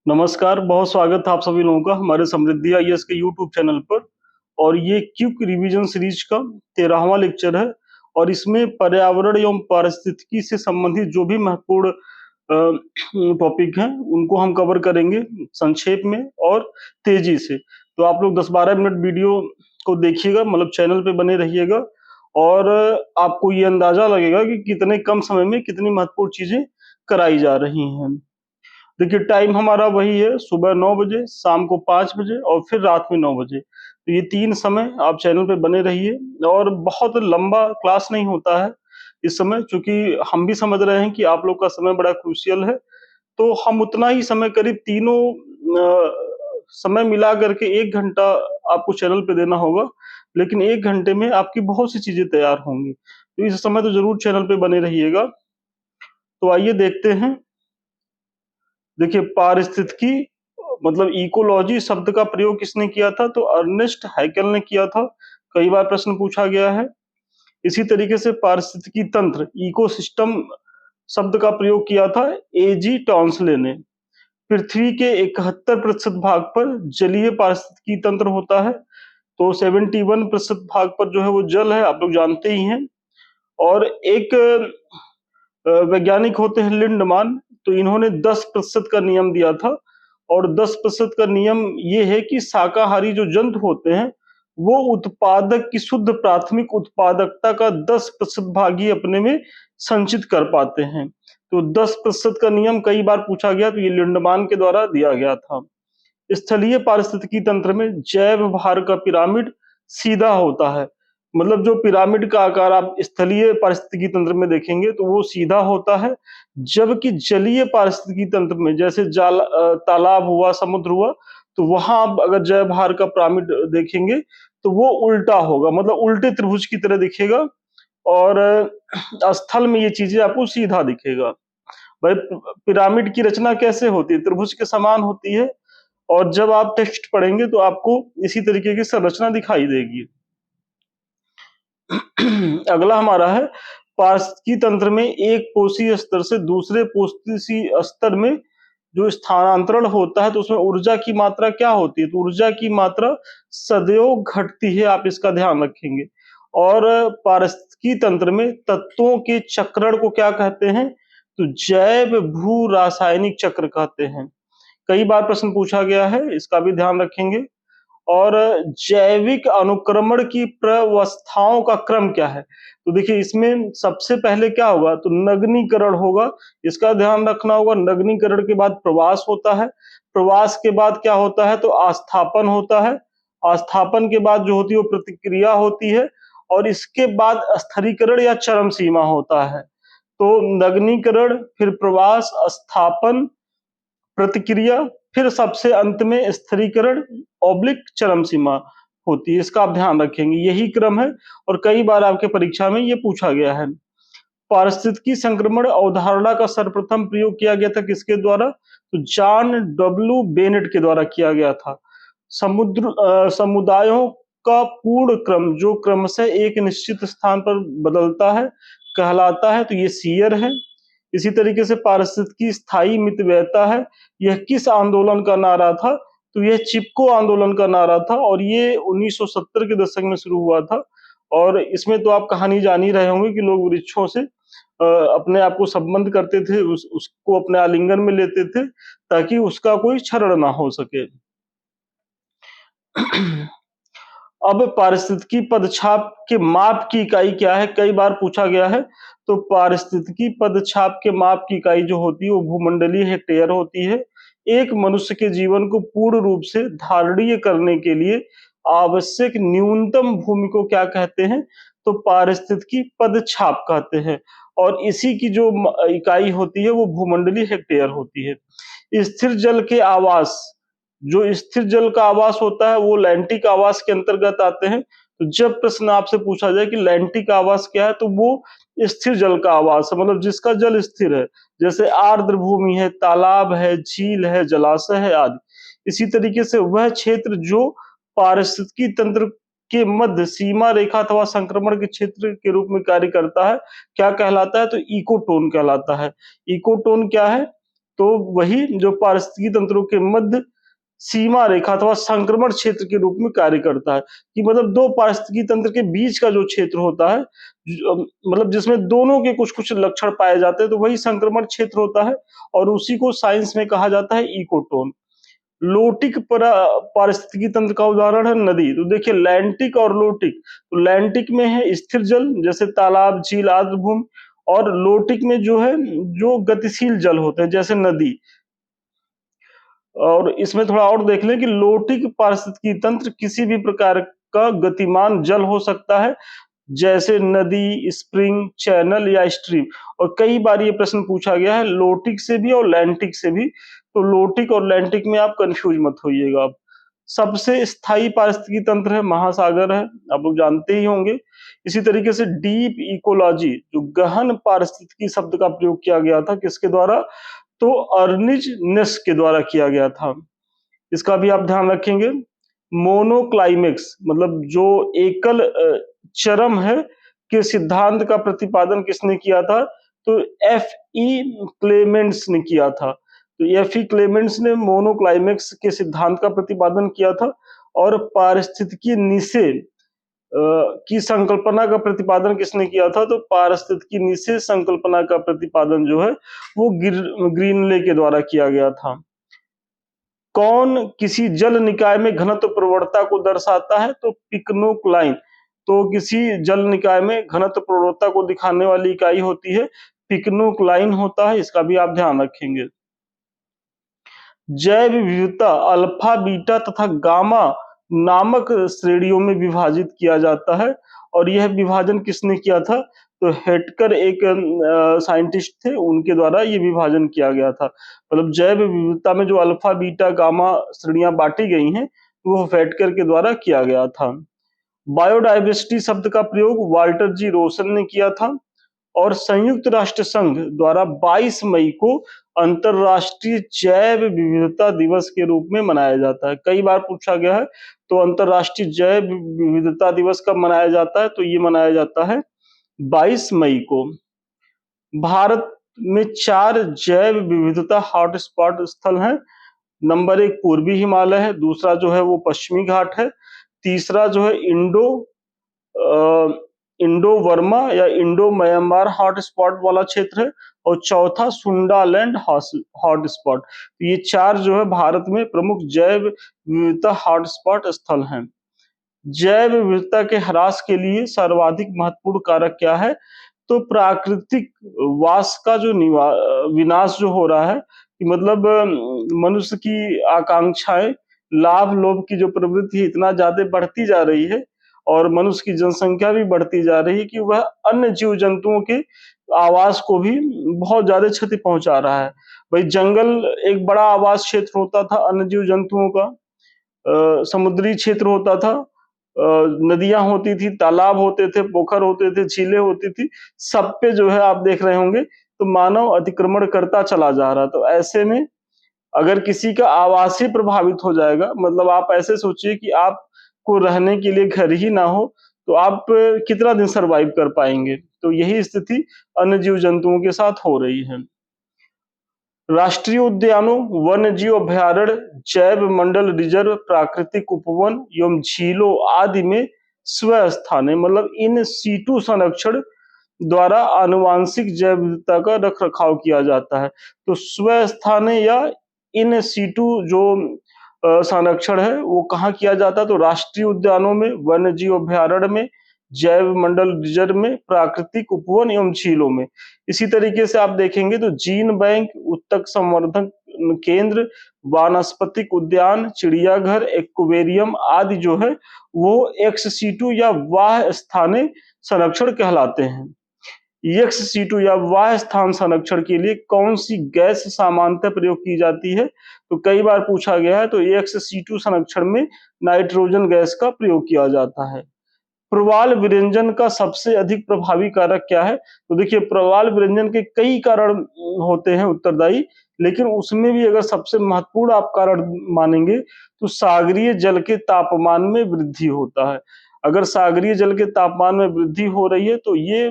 नमस्कार, बहुत स्वागत है आप सभी लोगों का हमारे समृद्धि आईएएस के यूट्यूब चैनल पर। और ये क्विक रिवीजन सीरीज का 13वां लेक्चर है। और इसमें पर्यावरण एवं पारिस्थितिकी से संबंधित जो भी महत्वपूर्ण टॉपिक हैं उनको हम कवर करेंगे संक्षेप में और तेजी से। तो आप लोग 10-12 मिनट वीडियो को देखिएगा, मतलब चैनल पे बने रहिएगा। और आपको ये अंदाजा लगेगा कि कितने कम समय में कितनी महत्वपूर्ण चीजें कराई जा रही हैं। देखिए, टाइम हमारा वही है, सुबह 9 बजे, शाम को 5 बजे और फिर रात में 9 बजे। तो ये 3 समय आप चैनल पे बने रहिए। और बहुत लंबा क्लास नहीं होता है इस समय, चूँकि हम भी समझ रहे हैं कि आप लोग का समय बड़ा क्रूशियल है। तो हम उतना ही समय, करीब तीनों समय मिला करके 1 घंटा आपको चैनल पे देना होगा, लेकिन 1 घंटे में आपकी बहुत सी चीज़ें तैयार होंगी। तो इस समय तो ज़रूर चैनल पे बने रहिएगा। तो आइए देखते हैं। देखिए, पारिस्थितिकी मतलब इकोलॉजी शब्द का प्रयोग किसने किया था? तो अर्नेस्ट हैकेल ने किया था। कई बार प्रश्न पूछा गया है। इसी तरीके से पारिस्थितिकी तंत्र, इकोसिस्टम शब्द का प्रयोग किया था एजी टॉन्सले ने। पृथ्वी के 71% भाग पर जलीय पारिस्थितिकी तंत्र होता है। तो 71% भाग पर जो है वो जल है, आप लोग जानते ही हैं। और एक वैज्ञानिक होते हैं लिंडमान, तो इन्होंने 10% का नियम दिया था। और 10% का नियम ये है कि शाकाहारी जो जंतु होते हैं वो उत्पादक की शुद्ध प्राथमिक उत्पादकता का 10% भाग ही अपने में संचित कर पाते हैं। तो 10% का नियम कई बार पूछा गया, तो ये लिंडमान के द्वारा दिया गया था। स्थलीय पारिस्थितिकी तंत्र में जैव भार का पिरामिड सीधा होता है। मतलब जो पिरामिड का आकार आप स्थलीय पारिस्थितिकी तंत्र में देखेंगे तो वो सीधा होता है। जबकि जलीय पारिस्थितिकी तंत्र में, जैसे तालाब हुआ, समुद्र हुआ, तो वहां आप अगर जैव भार का पिरामिड देखेंगे तो वो उल्टा होगा, मतलब उल्टे त्रिभुज की तरह दिखेगा। और स्थल में ये चीजें आपको सीधा दिखेगा। भाई, पिरामिड की रचना कैसे होती है? त्रिभुज के समान होती है। और जब आप टेक्स्ट पढ़ेंगे तो आपको इसी तरीके की संरचना दिखाई देगी। अगला हमारा है, पारिस्थितिकी तंत्र में एक कोशीय स्तर से दूसरे कोशीय स्तर में जो स्थानांतरण होता है तो उसमें ऊर्जा की मात्रा क्या होती है? तो ऊर्जा की मात्रा सदैव घटती है, आप इसका ध्यान रखेंगे। और पारिस्थितिकी तंत्र में तत्वों के चक्रण को क्या कहते हैं? तो जैव भू रासायनिक चक्र कहते हैं। कई बार प्रश्न पूछा गया है, इसका भी ध्यान रखेंगे। और जैविक अनुक्रमण की प्रवस्थाओं का क्रम क्या है? तो देखिए, इसमें सबसे पहले क्या होगा? तो नग्नीकरण होगा, इसका ध्यान रखना होगा। नग्नीकरण के बाद प्रवास होता है। प्रवास के बाद क्या होता है? तो आस्थापन होता है। आस्थापन के बाद जो होती है वो प्रतिक्रिया होती है। और इसके बाद स्थिरीकरण या चरम सीमा होता है। तो नग्नीकरण, फिर प्रवास, स्थापन, प्रतिक्रिया, फिर सबसे अंत में स्थिरीकरण ऑब्लिक चरम सीमा होती है। इसका आप ध्यान रखेंगे, यही क्रम है। और कई बार आपके परीक्षा में ये पूछा गया है। पारिस्थितिकी संक्रमण अवधारणा का सर्वप्रथम प्रयोग किया गया था किसके द्वारा? तो जॉन डब्ल्यू बेनेट के द्वारा किया गया था। समुदायों का पूर्ण क्रम जो क्रमशः एक निश्चित स्थान पर बदलता है कहलाता है, तो ये सीयर है। इसी तरीके से पारिस्थितिकी स्थायी मितव्ययता है। यह किस आंदोलन का नारा था? तो यह चिपको आंदोलन का नारा था। और ये 1970 के दशक में शुरू हुआ था। और इसमें तो आप कहानी जान ही रहे होंगे कि लोग वृक्षों से अपने आप को संबंध करते थे, उसको अपने आलिंगन में लेते थे ताकि उसका कोई क्षरण ना हो सके। अब पारिस्थितिकी पदछाप के माप की इकाई क्या है? कई बार पूछा गया है। तो पारिस्थितिकी पदछाप के माप की इकाई जो होती है वो भूमंडलीय हेक्टेयर होती है। एक मनुष्य के जीवन को पूर्ण रूप से धारणीय करने के लिए आवश्यक न्यूनतम भूमि को क्या कहते हैं? तो पारिस्थितिकी पदछाप कहते हैं। और इसी की जो इकाई होती है वो भूमंडलीय हेक्टेयर होती है। स्थिर जल के आवास, जो स्थिर जल का आवास होता है वो लैंटिक आवास के अंतर्गत आते हैं। तो जब प्रश्न आपसे पूछा जाए कि लैंटिक आवास क्या है, तो वो स्थिर जल का आवास है, मतलब जिसका जल स्थिर है। जैसे आर्द्र भूमि है, तालाब है, झील है, जलाशय है आदि। इसी तरीके से वह क्षेत्र जो पारिस्थितिकी तंत्र के मध्य सीमा रेखा अथवा संक्रमण के क्षेत्र के रूप में कार्य करता है, क्या कहलाता है? तो इकोटोन कहलाता है। इकोटोन क्या है? तो वही जो पारिस्थितिकी तंत्रों के मध्य सीमा रेखा अथवा संक्रमण क्षेत्र के रूप में कार्य करता है, कि मतलब दो पारिस्थितिकी तंत्र के बीच का जो क्षेत्र होता है, मतलब जिसमें दोनों के कुछ कुछ लक्षण पाए जाते हैं, तो वही संक्रमण क्षेत्र होता है और उसी को साइंस में कहा जाता है इकोटोन। लोटिक पारिस्थितिकी तंत्र का उदाहरण है नदी। तो देखिए लैंटिक और लोटिक, तो लैंटिक में है स्थिर जल जैसे तालाब, झील, आर्द्र भूमि, और लोटिक में जो है जो गतिशील जल होते हैं जैसे नदी। और इसमें थोड़ा और देख लें कि लोटिक पारिस्थितिकी तंत्र किसी भी प्रकार का गतिमान जल हो सकता है, जैसे नदी, स्प्रिंग, चैनल या स्ट्रीम। और कई बार ये प्रश्न पूछा गया है लोटिक से भी और लैंटिक से भी, तो लोटिक और लैंटिक में आप कंफ्यूज मत होइएगा। आप सबसे स्थायी पारिस्थितिकी तंत्र है महासागर है, आप लोग जानते ही होंगे। इसी तरीके से डीप इकोलॉजी, जो गहन पारिस्थितिकी शब्द का प्रयोग किया गया था किसके द्वारा, तो अर्निज नेस के द्वारा किया गया था। इसका भी आप ध्यान रखेंगे। मोनोक्लाइमेक्स मतलब जो एकल चरम है के सिद्धांत का प्रतिपादन किसने किया था, तो एफ ई क्लेमेंट्स ने किया था। तो एफ ई क्लेमेंट्स ने मोनोक्लाइमेक्स के सिद्धांत का प्रतिपादन किया था और पारिस्थितिकी निषेध की संकल्पना का प्रतिपादन किसने किया था, तो पारिस्थितिकी निषेध संकल्पना का प्रतिपादन जो है वो ग्रीनले के द्वारा किया गया था। कौन किसी जल निकाय में घनत्व प्रवणता को दर्शाता है, तो पिकनोक लाइन। तो किसी जल निकाय में घनत्व प्रवणता को दिखाने वाली इकाई होती है पिकनोक लाइन होता है, इसका भी आप ध्यान रखेंगे। जैव विविधता अल्फा, बीटा तथा गामा नामक श्रेणियों में विभाजित किया जाता है, और यह विभाजन किसने किया था, तो हेटकर एक साइंटिस्ट थे, उनके द्वारा ये विभाजन किया गया था। मतलब जैव विविधता में जो अल्फा, बीटा, गामा श्रेणियां बांटी गई हैं, वो हेटकर के द्वारा किया गया था। बायोडाइवर्सिटी शब्द का प्रयोग वाल्टर जी रोसन ने किया था, और संयुक्त राष्ट्र संघ द्वारा 22 मई को अंतरराष्ट्रीय जैव विविधता दिवस के रूप में मनाया जाता है। कई बार पूछा गया है, तो अंतरराष्ट्रीय जैव विविधता दिवस कब मनाया जाता है, तो ये मनाया जाता है 22 मई को। भारत में 4 जैव विविधता हॉटस्पॉट स्थल हैं। नंबर 1 पूर्वी हिमालय है, दूसरा जो है वो पश्चिमी घाट है, तीसरा जो है इंडो वर्मा या इंडो म्यांमार हॉटस्पॉट वाला क्षेत्र है, और चौथा सुंडालैंड हॉटस्पॉट। ये 4 जो है भारत में प्रमुख जैव विविधता हॉटस्पॉट स्थल हैं। जैव विविधता के ह्रास के लिए सर्वाधिक महत्वपूर्ण कारक क्या है, तो प्राकृतिक वास का जो विनाश जो हो रहा है, कि मतलब मनुष्य की आकांक्षाएं, लाभ लोभ की जो प्रवृत्ति है इतना ज्यादा बढ़ती जा रही है, और मनुष्य की जनसंख्या भी बढ़ती जा रही है कि वह अन्य जीव जंतुओं के आवास को भी बहुत ज्यादा क्षति पहुंचा रहा है। भाई जंगल एक बड़ा आवास क्षेत्र होता था अन्य जीव जंतुओं का, समुद्री क्षेत्र होता था, नदियां होती थी, तालाब होते थे, पोखर होते थे, झीलें होती थी, सब पे जो है आप देख रहे होंगे तो मानव अतिक्रमण करता चला जा रहा। तो ऐसे में अगर किसी का आवास ही प्रभावित हो जाएगा, मतलब आप ऐसे सोचिए कि आपको रहने के लिए घर ही ना हो, तो आप कितना दिन सरवाइव कर पाएंगे। तो यही स्थिति अन्य जीव जंतुओं के साथ हो रही है। राष्ट्रीय उद्यानों, वन्य जीव अभयारण्य, जैव मंडल रिजर्व, प्राकृतिक उपवन एवं झीलों आदि में स्वस्थान है, मतलब इन सीटू संरक्षण द्वारा आनुवांशिक जैव विविधता का रख रखाव किया जाता है। तो स्वस्थान या इन सीटू जो संरक्षण है वो कहाँ किया जाता है, तो राष्ट्रीय उद्यानों में, वन्य जीव अभयारण्य में, जैव मंडल रिजर्व में, प्राकृतिक उपवन एवं झीलों में। इसी तरीके से आप देखेंगे तो जीन बैंक, उत्तक संवर्धन केंद्र, वानस्पतिक उद्यान, चिड़ियाघर, एक्वेरियम आदि जो है वो एक्स सीटू या वाह स्थाने संरक्षण कहलाते हैं। एक्स सीटू या वाह स्थान संरक्षण के लिए कौन सी गैस सामान्यतः प्रयोग की जाती है, तो कई बार पूछा गया है, तो एक्स सीटू संरक्षण में नाइट्रोजन गैस का प्रयोग किया जाता है। प्रवाल विरंजन का सबसे अधिक प्रभावी कारक क्या है, तो देखिए प्रवाल विरंजन के कई कारण होते हैं उत्तरदायी, लेकिन उसमें भी अगर सबसे महत्वपूर्ण आप कारण मानेंगे तो सागरीय जल के तापमान में वृद्धि होता है। अगर सागरीय जल के तापमान में वृद्धि हो रही है तो ये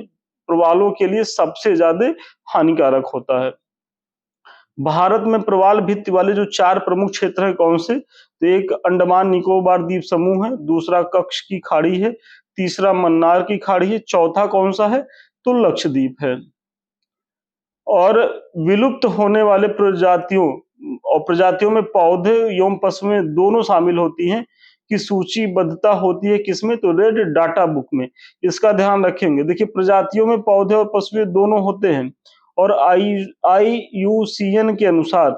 प्रवालों के लिए सबसे ज्यादा हानिकारक होता है। भारत में प्रवाल भित्ति वाले जो 4 प्रमुख क्षेत्र हैं कौन से? तो एक अंडमान निकोबार द्वीप समूह है, दूसरा कच्छ की खाड़ी है, तीसरा मन्नार की खाड़ी है, चौथा कौन सा है? तो लक्षद्वीप है। और विलुप्त होने वाले प्रजातियों और प्रजातियों में पौधे एवं पशुएं दोनों शामिल होती हैं कि सूचीबद्धता होती है किसमें? तो रेड डाटा बुक में। इसका ध्यान रखेंगे। देखिए प्रजातियों में पौधे और पशुएं दोनों होते हैं और IUCN के अनुसार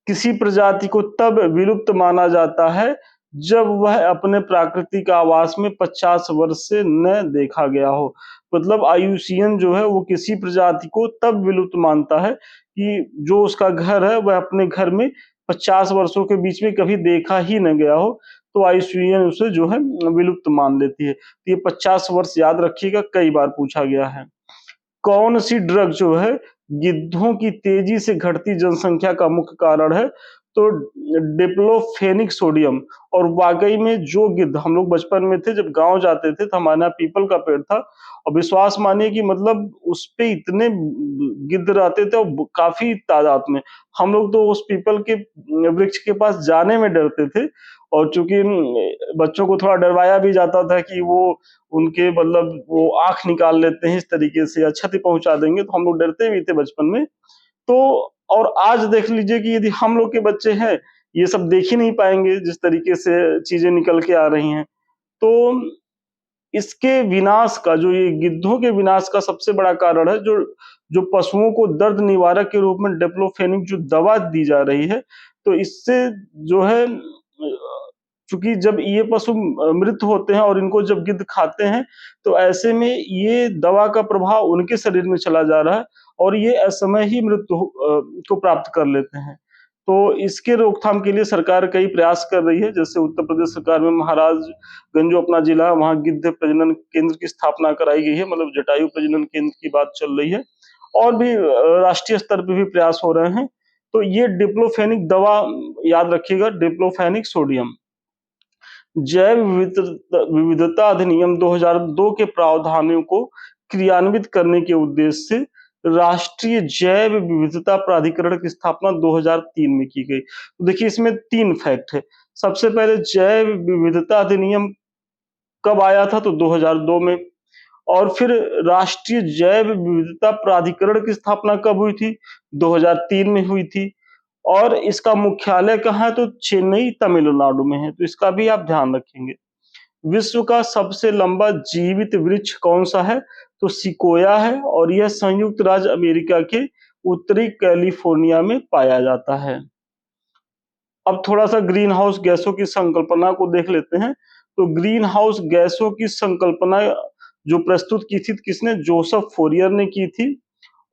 किसी प्रजाति को तब विलुप्त माना जाता है जब वह अपने प्राकृतिक आवास में 50 वर्ष से न देखा गया हो। मतलब IUCN जो है वो किसी प्रजाति को तब विलुप्त मानता है कि जो उसका घर है वह अपने घर में 50 वर्षों के बीच में कभी देखा ही न गया हो, तो IUCN उसे जो है विलुप्त मान लेती है। तो ये 50 वर्ष याद रखिएगा, कई बार पूछा गया है। कौन सी ड्रग जो है गिद्धों की तेजी से घटती जनसंख्या का मुख्य कारण है? तो डिप्लोफेनिक सोडियम। और वाकई में जो गिद्ध, हम लोग बचपन में थे जब गांव जाते थे तो हमारे यहाँ पीपल का पेड़ था और विश्वास मानिए कि मतलब उस पे इतने गिद्ध रहते थे और काफी तादाद में। हम लोग तो उस पीपल के वृक्ष के पास जाने में डरते थे और चूंकि बच्चों को थोड़ा डरवाया भी जाता था कि वो उनके मतलब वो आंख निकाल लेते हैं इस तरीके से या क्षति पहुंचा देंगे, तो हम लोग डरते भी थे बचपन में। तो और आज देख लीजिए कि यदि हम लोग के बच्चे हैं, ये सब देख ही नहीं पाएंगे जिस तरीके से चीजें निकल के आ रही हैं। तो इसके विनाश का, जो ये गिद्धों के विनाश का सबसे बड़ा कारण है, जो जो पशुओं को दर्द निवारक के रूप में डिक्लोफेनाक जो दवा दी जा रही है, तो इससे जो है चूंकि जब ये पशु मृत होते हैं और इनको जब गिद्ध खाते हैं, तो ऐसे में ये दवा का प्रभाव उनके शरीर में चला जा रहा है और ये असमय ही मृत्यु को प्राप्त कर लेते हैं। तो इसके रोकथाम के लिए सरकार कई प्रयास कर रही है। जैसे उत्तर प्रदेश सरकार में महाराजगंज जो अपना जिला है, वहाँ गिद्ध प्रजनन केंद्र की स्थापना कराई गई है, मतलब जटायु प्रजनन केंद्र की बात चल रही है। और भी राष्ट्रीय स्तर पे भी प्रयास हो रहे हैं। तो ये डिक्लोफेनाक दवा याद रखिएगा, डिक्लोफेनाक सोडियम। जैव विविधता अधिनियम 2002 के प्रावधानों को क्रियान्वित करने के उद्देश्य से राष्ट्रीय जैव विविधता प्राधिकरण की स्थापना 2003 में की गई। तो देखिए इसमें 3 फैक्ट है। सबसे पहले जैव विविधता अधिनियम कब आया था? तो 2002 में। और फिर राष्ट्रीय जैव विविधता प्राधिकरण की स्थापना कब हुई थी? 2003 में हुई थी। और इसका मुख्यालय कहाँ है? तो चेन्नई तमिलनाडु में है। तो इसका भी आप ध्यान रखेंगे। विश्व का सबसे लंबा जीवित वृक्ष कौन सा है? तो सिकोया है और यह संयुक्त राज्य अमेरिका के उत्तरी कैलिफोर्निया में पाया जाता है। अब थोड़ा सा ग्रीन हाउस गैसों की संकल्पना को देख लेते हैं। तो ग्रीन हाउस गैसों की संकल्पना जो प्रस्तुत की थी किसने? जोसेफ फोरियर ने की थी।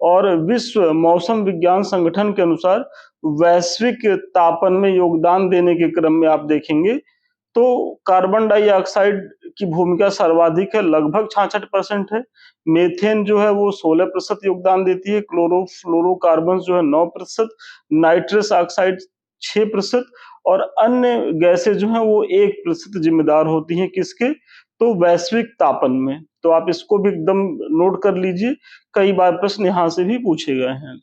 और विश्व मौसम विज्ञान संगठन के अनुसार वैश्विक तापन में योगदान देने के क्रम में आप देखेंगे तो कार्बन डाइऑक्साइड की भूमिका सर्वाधिक है, लगभग 66% है। मीथेन जो है वो 16% योगदान देती है। क्लोरोफ्लोरोकार्बन जो है 9%, नाइट्रस ऑक्साइड 6% और अन्य गैसें जो हैं वो 1% जिम्मेदार होती हैं किसके? तो वैश्विक तापन में। तो आप इसको भी एकदम नोट कर लीजिए, कई बार प्रश्न यहां से भी पूछे गए हैं।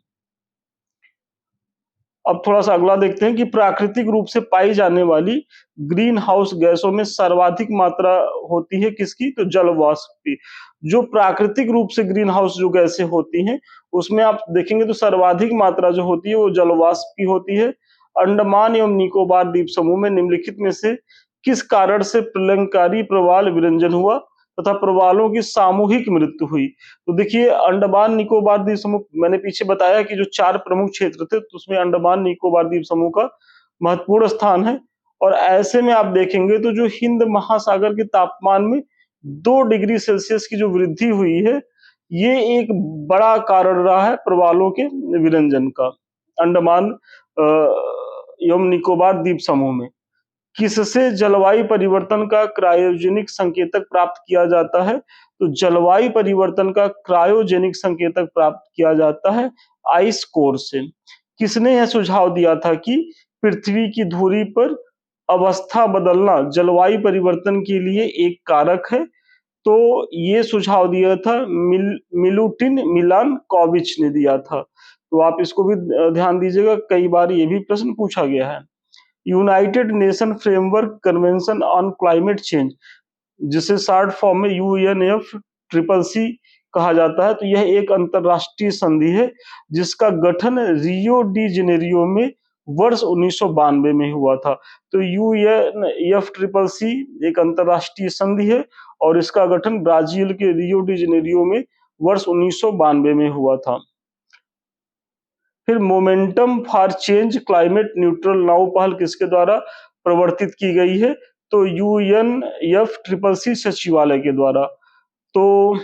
अब थोड़ा सा अगला देखते हैं कि प्राकृतिक रूप से पाई जाने वाली ग्रीन हाउस गैसों में सर्वाधिक मात्रा होती है किसकी? तो जल वाष्प की। जो प्राकृतिक रूप से ग्रीन हाउस जो गैसें होती हैं उसमें आप देखेंगे तो सर्वाधिक मात्रा जो होती है वो जल वाष्प की होती है। अंडमान एवं निकोबार द्वीप समूह में निम्नलिखित में से किस कारण से प्रलयंकारी प्रवाल विरंजन हुआ तथा प्रवालों की सामूहिक मृत्यु हुई? तो देखिए अंडमान निकोबार द्वीप समूह, मैंने पीछे बताया कि जो 4 प्रमुख क्षेत्र थे तो उसमें अंडमान निकोबार द्वीप समूह का महत्वपूर्ण स्थान है। और ऐसे में आप देखेंगे तो जो हिंद महासागर के तापमान में 2 डिग्री सेल्सियस की जो वृद्धि हुई है, ये एक बड़ा कारण रहा है प्रवालों के विरंजन का अंडमान एवं निकोबार द्वीप समूह में। किससे जलवायु परिवर्तन का क्रायोजेनिक संकेतक प्राप्त किया जाता है? तो जलवायु परिवर्तन का क्रायोजेनिक संकेतक प्राप्त किया जाता है आइस कोर से। किसने यह सुझाव दिया था कि पृथ्वी की धुरी पर अवस्था बदलना जलवायु परिवर्तन के लिए एक कारक है? तो ये सुझाव दिया था मिलुटिन मिलान कॉविच ने दिया था। तो आप इसको भी ध्यान दीजिएगा, कई बार ये भी प्रश्न पूछा गया है। United nation framework convention on climate change, जिसे शॉर्ट फॉर्म में यूएनएफ ट्रिपल सी कहा जाता है, तो यह एक अंतरराष्ट्रीय संधि है जिसका गठन रियो डी जेनेरियो में वर्ष 1992 में हुआ था। तो यूएनएफ ट्रिपल सी एक अंतरराष्ट्रीय संधि है और इसका गठन ब्राजील के रियो डी जेनेरियो में वर्ष 1992 में हुआ था। फिर momentum for change climate neutral now पहल किसके द्वारा प्रवर्तित की गई है? तो यूएनएफ ट्रिपल सी सचिवालय के द्वारा। तो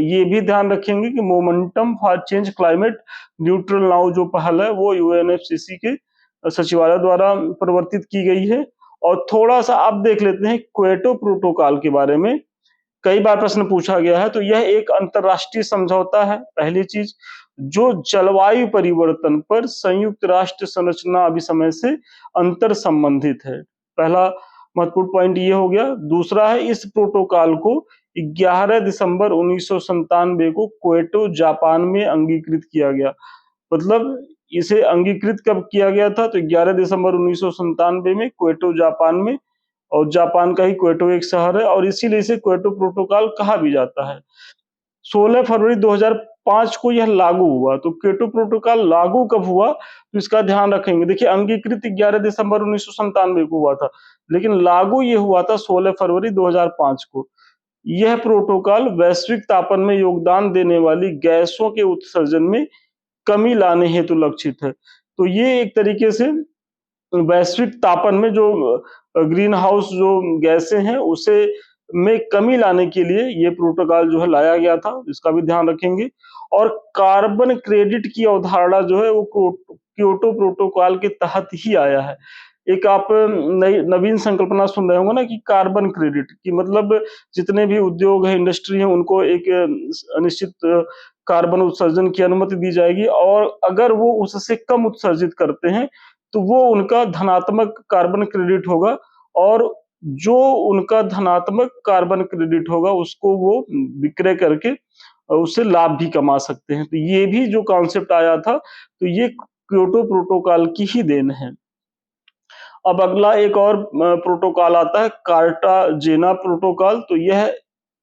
ये भी ध्यान रखेंगे कि momentum for change climate neutral now जो पहल है वो यूएनएफसीसी के सचिवालय द्वारा प्रवर्तित की गई है। और थोड़ा सा आप देख लेते हैं क्योटो प्रोटोकॉल के बारे में, कई बार प्रश्न पूछा गया है। तो यह एक अंतरराष्ट्रीय समझौता है, पहली चीज, जो जलवायु परिवर्तन पर संयुक्त राष्ट्र संरचना अभिसमय से अंतर संबंधित है। पहला महत्वपूर्ण पॉइंट ये हो गया। दूसरा है, इस प्रोटोकॉल को 11 दिसंबर 1997 को क्योटो जापान में अंगीकृत किया गया। मतलब इसे अंगीकृत कब किया गया था? तो 11 दिसंबर 1997 में क्योटो जापान में, और जापान का ही क्योटो एक शहर है और इसीलिए इसे क्योटो प्रोटोकॉल कहा भी जाता है। 16 फरवरी 2005 को यह लागू हुआ। तो क्योटो प्रोटोकॉल लागू कब हुआ, तो इसका ध्यान रखेंगे। देखिए, अंगीकृत 11 दिसंबर 1997 को हुआ था, लेकिन लागू ये हुआ था 16 फरवरी 2005 को। यह प्रोटोकॉल वैश्विक तापन में योगदान देने वाली गैसों के उत्सर्जन में कमी लाने हेतु लक्षित है। तो ये एक तरीके से वैश्विक तापन में जो ग्रीन हाउस जो गैसें हैं उसे में कमी लाने के लिए ये प्रोटोकॉल जो है लाया गया था, इसका भी ध्यान रखेंगे। और कार्बन क्रेडिट की अवधारणा जो है वो क्योटो प्रोटोकॉल के तहत ही आया है। एक आप नई नवीन संकल्पना सुन रहे होंगे ना कि कार्बन क्रेडिट की मतलब जितने भी उद्योग है, इंडस्ट्री है, उनको एक निश्चित कार्बन उत्सर्जन की अनुमति दी जाएगी और अगर वो उससे कम उत्सर्जित करते हैं तो वो उनका धनात्मक कार्बन क्रेडिट होगा और जो उनका धनात्मक कार्बन क्रेडिट होगा उसको वो विक्रय करके उससे लाभ भी कमा सकते हैं। तो ये भी जो कॉन्सेप्ट आया था, तो ये क्योटो प्रोटोकॉल की ही देन है। अब अगला एक और प्रोटोकॉल आता है, कार्टाजेना प्रोटोकॉल। तो यह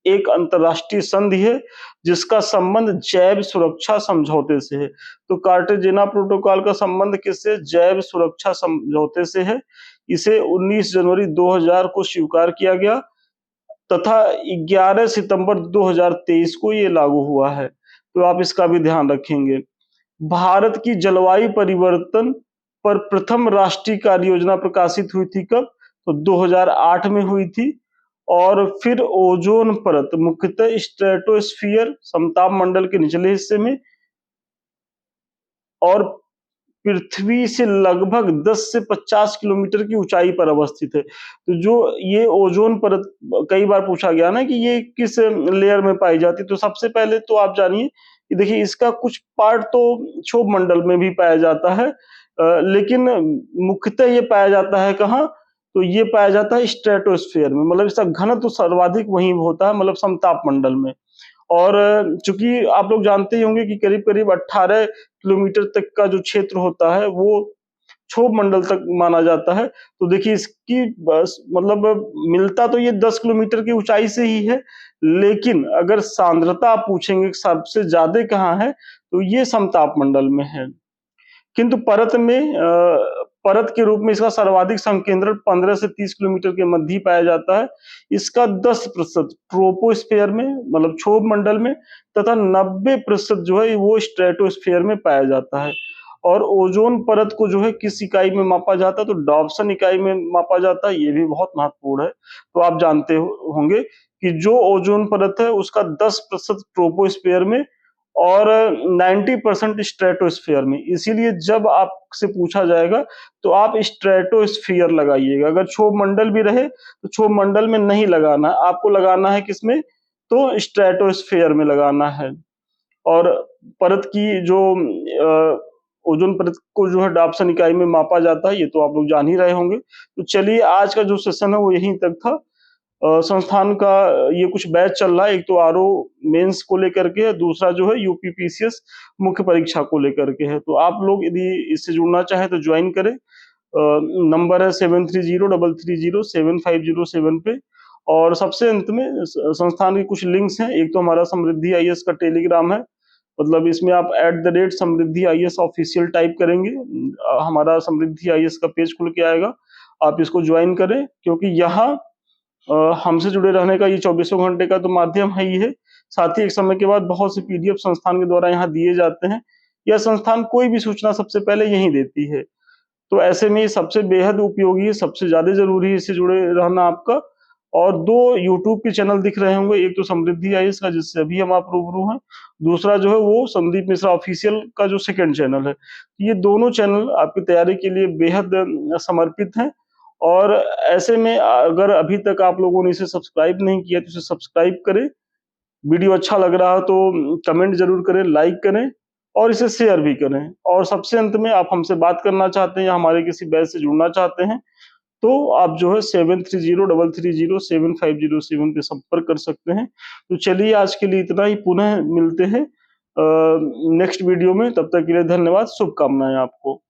एक अंतरराष्ट्रीय संधि है जिसका संबंध जैव सुरक्षा समझौते से है। तो कार्टाजेना प्रोटोकॉल का संबंध किससे? जैव सुरक्षा समझौते से है। इसे 19 जनवरी 2000 को स्वीकार किया गया तथा 11 सितंबर 2023 को ये लागू हुआ है। तो आप इसका भी ध्यान रखेंगे। भारत की जलवायु परिवर्तन पर प्रथम राष्ट्रीय कार्य योजना प्रकाशित हुई थी कब? तो 2008 में हुई थी। और फिर ओजोन परत, मुख्यतः स्ट्रेटोस्फियर समताप मंडल के निचले हिस्से में और पृथ्वी से लगभग 10 से 50 किलोमीटर की ऊंचाई पर अवस्थित है। तो जो ये ओजोन परत कई बार पूछा गया ना कि ये किस लेयर में पाई जाती है, तो सबसे पहले तो आप जानिए कि देखिए इसका कुछ पार्ट तो क्षोभ मंडल में भी पाया जाता है, लेकिन मुख्यतः ये पाया जाता है कहाँ? तो ये पाया जाता है स्ट्रेटोस्फेयर में, मतलब इसका घनत्व सर्वाधिक वहीं होता है, मतलब समताप मंडल में। और चूंकि आप लोग जानते ही होंगे कि करीब करीब 18 किलोमीटर तक का जो क्षेत्र होता है वो क्षोभ मंडल तक माना जाता है। तो देखिए इसकी बस मतलब मिलता तो ये 10 किलोमीटर की ऊंचाई से ही है, लेकिन अगर सांद्रता आप पूछेंगे सबसे ज्यादा कहाँ है, तो ये समताप मंडल में है। किंतु परत के रूप में इसका सर्वाधिक संकेंद्रण 15 से 30 किलोमीटर के मध्य ही पाया जाता है। इसका 10% ट्रोपोस्फेयर में मतलब क्षोभ मंडल में तथा 90% जो है वो स्ट्रेटोस्फेयर में पाया जाता है। और ओजोन परत को जो है किस इकाई में मापा जाता है? तो डॉप्सन इकाई में मापा जाता है। ये भी बहुत महत्वपूर्ण है। तो आप जानते होंगे कि जो ओजोन परत है उसका 10% ट्रोपोस्फेयर में और 90% स्ट्रेटोस्फेयर में। इसीलिए जब आपसे पूछा जाएगा तो आप स्ट्रेटोस्फियर लगाइएगा। अगर क्षोभ मंडल भी रहे तो क्षोभ मंडल में नहीं लगाना है, आपको लगाना है किसमें? तो स्ट्रेटोस्फियर में लगाना है। और परत की जो ओजोन परत को जो है डॉप्सन इकाई में मापा जाता है, ये तो आप लोग जान ही रहे होंगे। तो चलिए आज का जो सेशन है वो यहीं तक था। संस्थान का ये कुछ बैच चल रहा है। एक तो आरओ मेंस को लेकर के है, दूसरा जो है यूपीपीसीएस मुख्य परीक्षा को लेकर के है। तो आप लोग यदि इससे जुड़ना चाहें तो ज्वाइन करें। नंबर है 7303307507 पे। और सबसे अंत में संस्थान के कुछ लिंक्स हैं। एक तो हमारा समृद्धि आईएएस का टेलीग्राम है, मतलब इसमें आप @समृद्धि आईएएस ऑफिशियल टाइप करेंगे, हमारा समृद्धि आईएएस का पेज खुल के आएगा। आप इसको ज्वाइन करें, क्योंकि यहाँ हमसे जुड़े रहने का ये 24 घंटे का तो माध्यम है ही है, साथ ही एक समय के बाद बहुत से पीडीएफ संस्थान के द्वारा यहाँ दिए जाते हैं। यह संस्थान कोई भी सूचना सबसे पहले यहीं देती है। तो ऐसे में ये सबसे बेहद उपयोगी है, सबसे ज़्यादा ज़रूरी है इससे जुड़े रहना आपका। और 2 यूट्यूब के चैनल दिख रहे होंगे, एक तो समृद्धि आईएएस का जिससे अभी हम आप रूबरू हैं, दूसरा जो है वो संदीप मिश्रा ऑफिशियल का जो सेकंड चैनल है। ये दोनों चैनल आपकी तैयारी के लिए बेहद समर्पित हैं। और ऐसे में अगर अभी तक आप लोगों ने इसे सब्सक्राइब नहीं किया तो इसे सब्सक्राइब करें। वीडियो अच्छा लग रहा हो तो कमेंट ज़रूर करें, लाइक करें और इसे शेयर भी करें। और सबसे अंत में आप हमसे बात करना चाहते हैं या हमारे किसी बैच से जुड़ना चाहते हैं, तो आप जो है 7303307507 पे संपर्क कर सकते हैं। तो चलिए आज के लिए इतना ही, पुनः मिलते हैं नेक्स्ट वीडियो में। तब तक के लिए धन्यवाद, शुभकामनाएँ आपको।